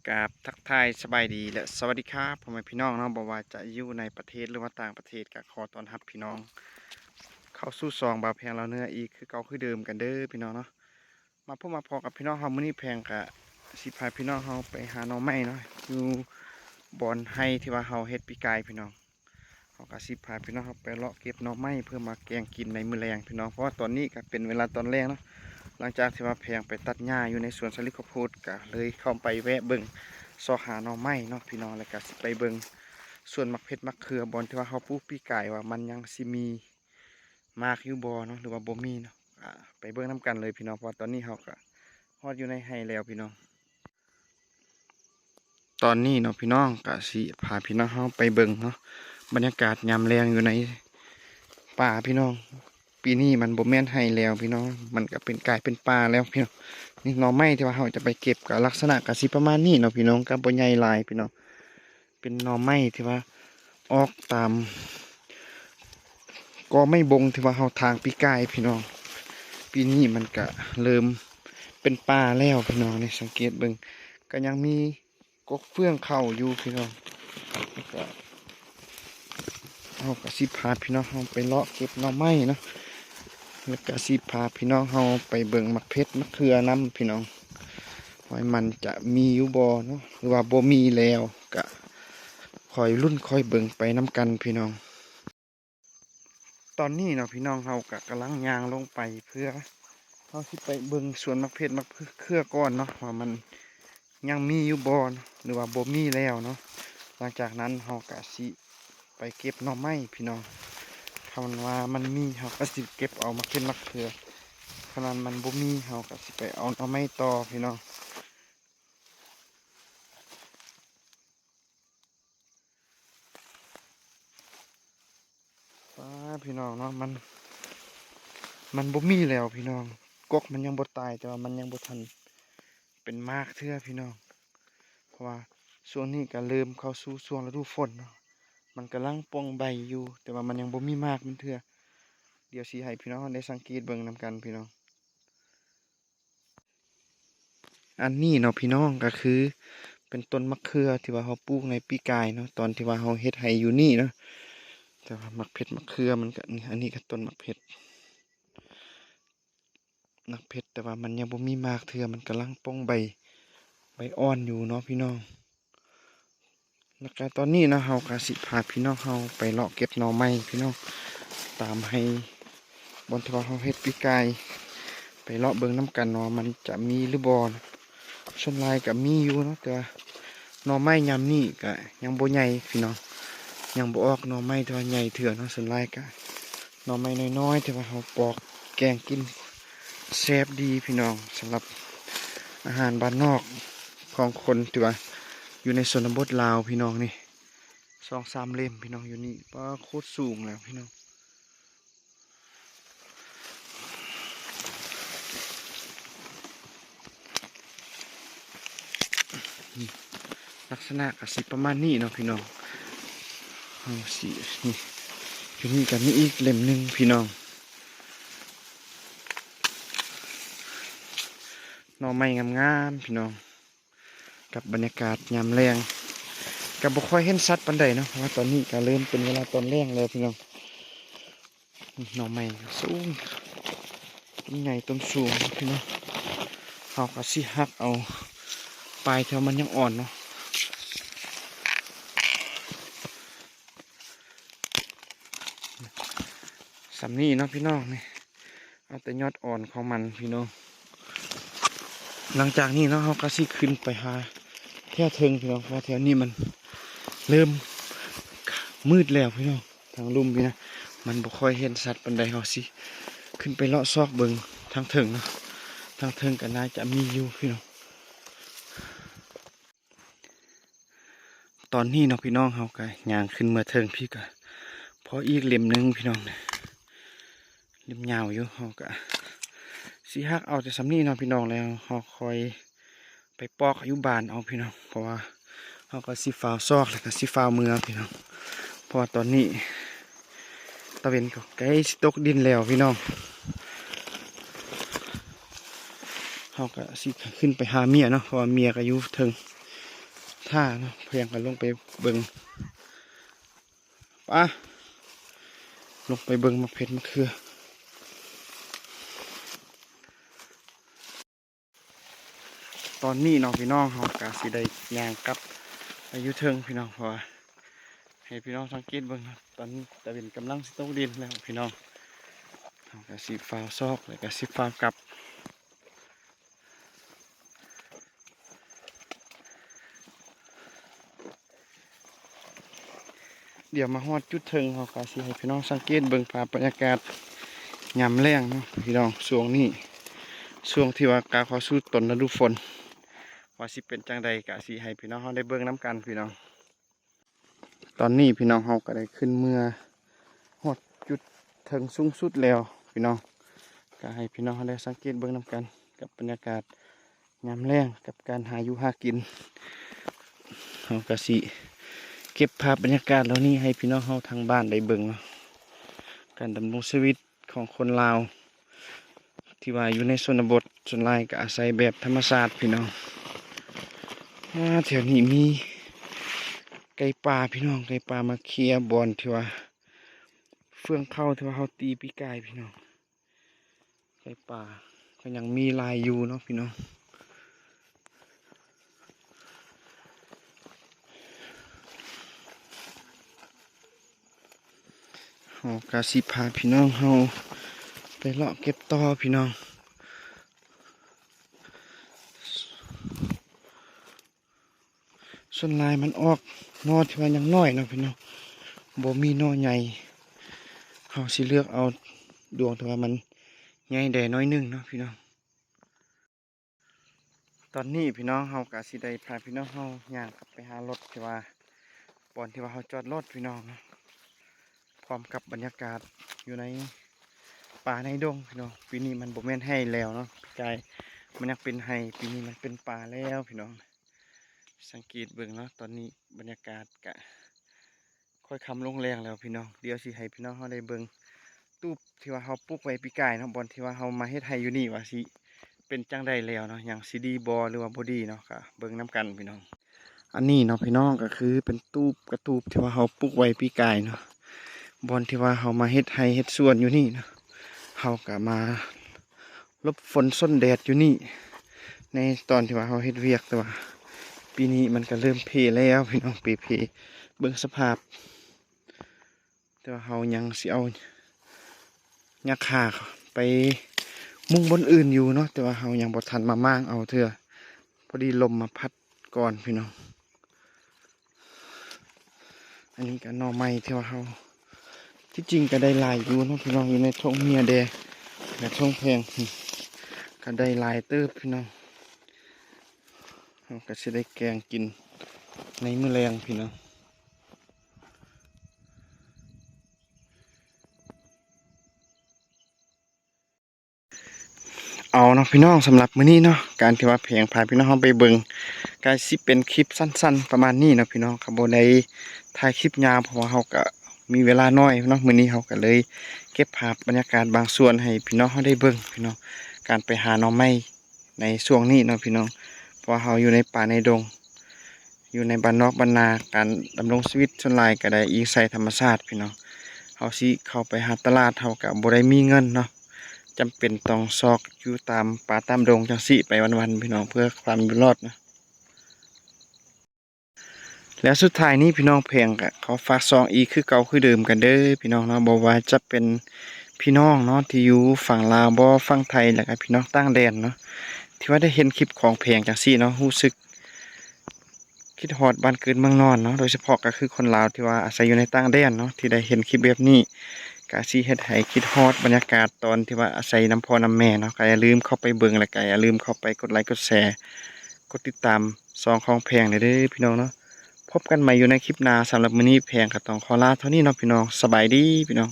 กราบทักทายสบายดีและสวัสดีครับพ่อแม่พี่น้องเนาะบอกว่าจะอยู่ในประเทศหรือว่าต่างประเทศก็ขอต้อนรับพี่น้องเข้าสู่ซองบาวแพงเราเนื้ออีกคือเก่าคือเดิมกันเด้อพี่น้องเนาะมาพบมาพอกับพี่น้องเฮามื้อนี้แพงกะสิพาพี่น้องเฮาไปหาหน่อไม้เนาะอยู่บ่อนไห้ที่ว่าเฮาเฮ็ดปีกายพี่น้องเฮาก็สิพาพี่น้องเฮาไปเลาะเก็บหน่อไม้เพื่อมาแกงกินในมื้อแลงพี่น้องเพราะว่าตอนนี้ก็เป็นเวลาตอนแรกเนาะหลังจากที่ว่าแพงไปตัดหญ้าอยู่ในสวนสลิดข้าวโพดก็เลยเข้าไปแวะเบิ่ง ซอกหาหน่อไม้เนาะพี่น้องแล้วก็สิไปเบิ่งส่วนมักเพชรมักเขือบอนที่ว่าเขาปลูกปีกายว่ามันยังสิมีมากอยู่บ่เนาะหรือว่าบ่มีเนาะไปเบิ่งน้กันเลยพี่น้องเพราะตอนนี้เขาก็ฮอดอยู่ในไห้แล้วพี่น้องตอนนี้เนาะพี่น้องก็สิพาพี่น้องเฮาไปเบิ่งเนาะบรรยากาศยามแลงอยู่ในป่าพี่น้องปีนี้มันบ่แม่นไห้แล้วพี่น้องมันก็เป็นกลายเป็นป่าแล้วพี่น้องนี่หน่อไม้ที่ว่าเขาจะไปเก็บก็ลักษณะก็สิประมาณนี้เนาะพี่น้องก็บ่ใหญ่หลายพี่น้อง เป็นหน่อไม้ที่ว่าออกตามก็ไม่บงที่ว่าเฮาทางปีกายพี่น้องปีนี้มันก็เริ่มเป็นป่าแล้วพี่น้องนี่สังเกตเบิ่งก็ยังมีกกเฟื่องเข้าอยู่พี่น้องก็เฮาก็สิพาพี่น้องเฮาไปเลาะเก็บหน่อไม้เนาะแล้วก็สิพาพี่น้องเฮาไปเบิ่งมักเพชรมักเขือน้ำพี่น้องว่ามันจะมีอยู่บ่เนาะหรือว่าบ่มีแล้วก็คอยรุ่นคอยเบิ่งไปน้ำกันพี่น้องตอนนี้เนาะพี่น้องเฮากะกำลังย่างลงไปเพื่อเฮาสิไปเบิ่งสวนมะเพร้าวมะเขือก่อนเนาะว่ามันยังมีอยู่บ่เนาะหรือว่าบ่มีแล้วเนาะหลังจากนั้นเฮากะสิไปเก็บหน่อไม้พี่น้องถ้ามันว่ามันมีเฮาก็สิเก็บเอามาเก็บมะเขือขนาดมันบ่มีเฮาก็สิไปเอาหน่อไม้ต่อพี่น้องพี่น้องเนาะมันบ่มีแล้วพี่น้องกกมันยังบ่ตายแต่ว่ามันยังบ่ทันเป็นมากเทื่อพี่น้องเพราะว่าช่วงนี้ก็เริ่มเข้าสู่ช่วงฤดูฝนเนาะมันกำลังป่องใบอยู่แต่ว่ามันยังบ่มีมากมันเทื่อเดี๋ยวสิให้พี่น้องได้สังเกตเบิ่งนำกันพี่น้องอันนี้เนาะพี่น้องก็คือเป็นต้นมะเขือที่ว่าเขาปลูกในปีกายเนาะตอนที่ว่าเขาเฮ็ดให้อยู่นี่เนาะแต่ว่ามักเพชรมักเขือมันก็นี่อันนี้ก็ต้นมักเพชร นักเพชรแต่ว่ามันยังบ่มีมากเทื่อมันกำลังป้องใบอ่อนอยู่เนาะพี่น้องแล้วก็ตอนนี้นะเฮาก็สิพาพี่น้องเฮาไปเลาะเก็บหน่อไม้พี่น้องตามให้บนที่ว่าเฮาเฮ็ดปีกายไปเลาะเบิ่งน้ำกันเนาะมันจะมีหรือบ่นะส่วนหลายก็มีอยู่เนาะแต่ว่าหน่อไม้ยามนี้ก็ยังบ่ใหญ่พี่น้องยังบ่ออกหน่อไม้ที่ว่าใหญ่เถื่อเนาะส่วนหลายก็หน่อไม้น้อยๆที่ว่าเฮาปอกแกงกินแซ่บดีพี่น้องสำหรับอาหารบ้านนอกของคนที่ว่าอยู่ในชนบทลาวพี่น้องนี่2-3 เล่มพี่น้องอยู่นี่ป้าโคตรสูงแล้วพี่น้องลักษณะกสิประมาณนี้เนาะพี่น้องเอาสินี่อยู่นี่กับนี่อีกเล่มหนึ่งพี่น้องหน่อไม้งามๆพี่น้องกับบรรยากาศยามแรงกับบุคอยเห็นสัตว์ปันใดเนาะเพราะว่าตอนนี้ก็เริ่มเป็นเวลาตอนแรงแล้วพี่น้องหน่อไม้สูงต้นใหญ่ต้นสูงพี่น้องเอากระสิหักเอาปลายแถวมันยังอ่อนเนาะสำนี้เนาะพี่น้องนี่เอาแต่ยอดอ่อนของมันพี่น้องหลังจากนี้เนาะเขาก็สิขึ้นไปหาแถวเทิงพี่น้องเพราะแถวนี้มันเริ่มมืดแล้วพี่น้องทางลุ่มพี่นะมันบ่ค่อยเห็นสัตว์ปันใดเขาสิขึ้นไปเลาะซอกเบิงทางเทิงเนาะทางเทิงก็น่าจะมีอยู่พี่น้องตอนนี้เนาะพี่น้องเขาก็ย่างขึ้นมาเทิงพี่ก็พออีกเล่มหนึ่งพี่น้องเล่มยาวอยู่เขาก็สิฮักเอาแต่สำนี้เนาะพี่น้องแล้วเขาคอยไปปอกอยู่บ้านเอาพี่น้องเพราะว่าเขาก็สิฟ้าวซอกแล้วก็สิฟ้าวมือพี่น้องเพราะว่าตอนนี้ตะเวนก็ใกล้สิตกดินแล้วพี่น้องเขาก็สิขึ้นไปหาเมียเนาะเพราะว่าเมียก็อยู่เทิง ท่าเนาะเพียงกันลงไปเบิ่งป่ะลงไปเบิ่งมะเพ็ดมะเขือตอนนี้น้องพี่น้องเขากะสิได้ย่างกลับอายุเทิงพี่น้องเพราะว่าให้พี่น้องสังเกตเบิ่งตอนนี้ตะเป็นกำลังสิตกดินแล้วพี่น้องเขากะสิฟ้าวซอกแล้วกะสิฟ้าวกลับเดี๋ยวมาฮอดจุดเทิงเขากะสิให้พี่น้องสังเกตเบิ่งภาพบรรยากาศยามแล้งเนาะพี่น้องช่วงนี้ช่วงที่ว่ากาเขาสู้ต้นฤดูฝนว่าสิเป็นจังใดกะสิให้พี่น้องเขาได้เบิ่งน้ำกันพี่น้องตอนนี้พี่น้องเขาก็ได้ขึ้นเมื่อฮอดจุดเทิงสูงสุดแล้วพี่น้องก็ให้พี่น้องเขาได้สังเกตเบิ่งน้ำกันกับบรรยากาศยามแล้งกับการหาอยู่หากินเขากะสิเก็บภาพบรรยากาศเหล่านี้ให้พี่น้องเขาทางบ้านได้เบิ่งการดำรงชีวิตของคนลาวที่ว่าอยู่ในชนบทส่วนหลายก็อาศัยแบบธรรมชาติพี่น้องแถวนี้มีไก่ป่าพี่น้องไก่ป่ามาเคลียร์บอลที่ว่าเฟื่องเข้าที่ว่าเขาตีปีกายพี่น้องไก่ป่าก็ยังมีลายอยู่เนาะพี่น้องเขากาสิพาพี่น้องเขาไปเลาะเก็บตอพี่น้องส่วนลายมันออกนอที่ว่ายังน้อยเนาะพี่น้องบ่มีนอใหญ่เขาสิเลือกเอาดวงที่ว่ามันใหญ่แด่น้อยนึงเนาะพี่น้องตอนนี้พี่น้องเขากาสิได้พาพี่น้องเขาย่างกลับไปหารถที่ว่าบอนที่ว่าเขาจอดรถพี่น้องพร้อมกับบรรยากาศอยู่ในป่าในดงพี่น้องปีนี้มันบ่แม่นให้แล้วเนาะพี่กายมันยังเป็นให้ปีนี้มันเป็นป่าแล้วพี่น้องสังเกตเบิ่งเนาะตอนนี้บรรยากาศกะค่อยคำลงแรงแล้วพี่น้องเดี๋ยวสิให้พี่น้องเขาได้เบิ่งตู้ที่ว่าเขาปลูกไว้ปีกายเนาะบอนที่ว่าเขามาเฮ็ดให้อยู่นี่ว่าสิเป็นจังใดแล้วเนาะอย่างซีดีบอหรือว่าบอดีเนาะก็เบิ่งน้ำกันพี่น้องอันนี้เนาะพี่น้องก็คือเป็นตู้กระตูบที่ว่าเขาปลูกไว้ปีกายเนาะบอนที่ว่าเขามาเฮ็ดให้เฮ็ดสวนอยู่นี่เนาะเขาก็มาลบฝนส้นแดดอยู่นี่ในตอนที่ว่าเขาเฮ็ดเวียกแต่ว่าปีนี้มันก็เริ่มเพแล้วพี่น้องเพเบิ่งสภาพแต่ว่าเขายังสิเอาหญ้าคาไปมุงบนอื่นอยู่เนาะแต่ว่าเขายังบ่ทันมาม่างเอาเถอะพอดีลมมาพัดก่อนพี่น้องอันนี้ก็หน่อไม้ที่ว่าเขาที่จริงก็ได้ลายอยู่เนาะพี่น้องอยู่ในทงเมียแดงและทงแพงก็ได้ลายเติบพี่น้องเราก็จะได้แกงกินในมื้อแรงพี่น้องเอาเนาะพี่น้องสำหรับมื้อนี้เนาะการที่ว่าเพลงพาพี่น้องไปเบิ่งการสิเป็นคลิปสั้นๆประมาณนี้เนาะพี่น้องครับบ่ได้ถ่ายคลิปยาวเพราะว่าเราก็มีเวลาน้อยเนาะมื้อนี้เราก็เลยเก็บภาพบรรยากาศบางส่วนให้พี่น้องเขาได้เบิ่งพี่น้องการไปหาหน่อไม้ในช่วงนี้เนาะพี่น้องเพราะเราอยู่ในป่าในดงอยู่ในบ้านนอกบ้านนาการดำรงชีวิตส่วนหลายก็ได้อิงใส่ธรรมชาติพี่น้องเขาสิเข้าไปหาตลาดเขาก็บ่ได้มีเงินเนาะจำเป็นต้องซอกอยู่ตามป่าตามดงจังสิไปวันๆพี่น้องเพื่อความอยู่รอดนะแล้วสุดท้ายนี้พี่น้องเพลงก็เขาฝากซองอีคือเก่าคือเดิมกันเด้อพี่น้องเนาะบอกว่าจะเป็นพี่น้องเนาะที่อยู่ฝั่งลาวบ่ฝั่งไทยแล้วก็พี่น้องต่างแดนเนาะที่ว่าได้เห็นคลิปของเพลงจังซี่เนาะรู้สึกคิดฮอดบ้านเกิดเมืองนอนเนาะโดยเฉพาะก็คือคนลาวที่ว่าอาศัยอยู่ในต่างแดนเนาะที่ได้เห็นคลิปแบบนี้ก็สิเฮ็ดให้คิดฮอดบรรยากาศตอนที่ว่าอาศัยน้ำพ่อน้ำแม่เนาะก็อย่าลืมเข้าไปเบิ่งและก็อย่าลืมเข้าไปกดไลค์กดแชร์กดติดตามซองของเพลงเด้อพี่น้องเนาะพบกันใหม่อยู่ในคลิปหน้าสำหรับมื้อนี้เพลงก็ต้องขอลาเท่านี้เนาะพี่น้องสบายดีพี่น้อง